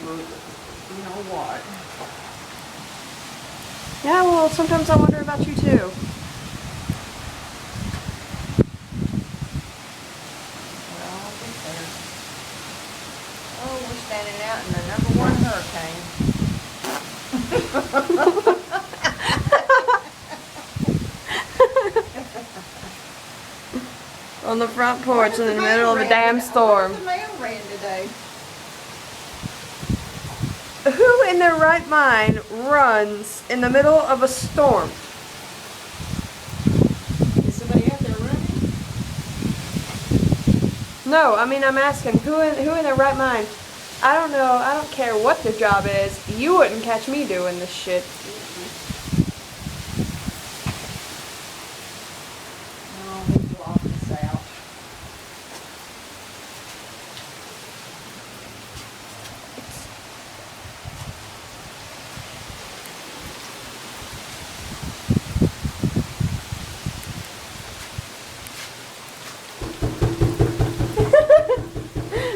but you know what? Yeah, well, sometimes I wonder about you too. Well, I'll get there. Oh, we're standing out in the #1 hurricane. On the front porch in the middle of a damn storm. The mail ran today. Who in their right mind runs in the middle of a storm? Is somebody out there running? No, I mean I'm asking who in their right mind? I don't know. I don't care what their job is. You wouldn't catch me doing this shit. No, we blocked this out.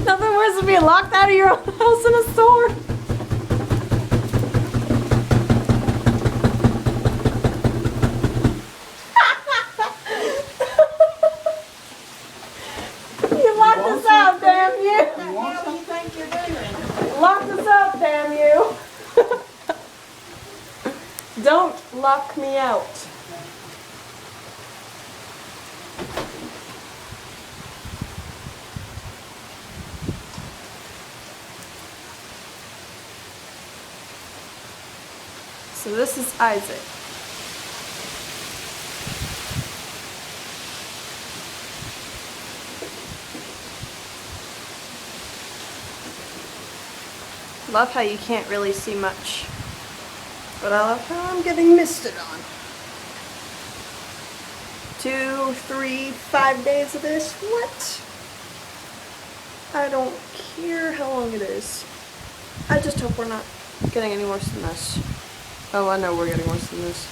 Nothing worse than being locked out of your own house in a storm. You locked us out, damn you! What do you think you're doing? Locked us out, damn you! Don't lock me out. So this is Isaac. Love how you can't really see much. But I love how I'm getting misted on. 2, 3, 5 days of this. What? I don't care how long it is. I just hope we're not getting any worse than this. Oh, I know we're getting worse than this.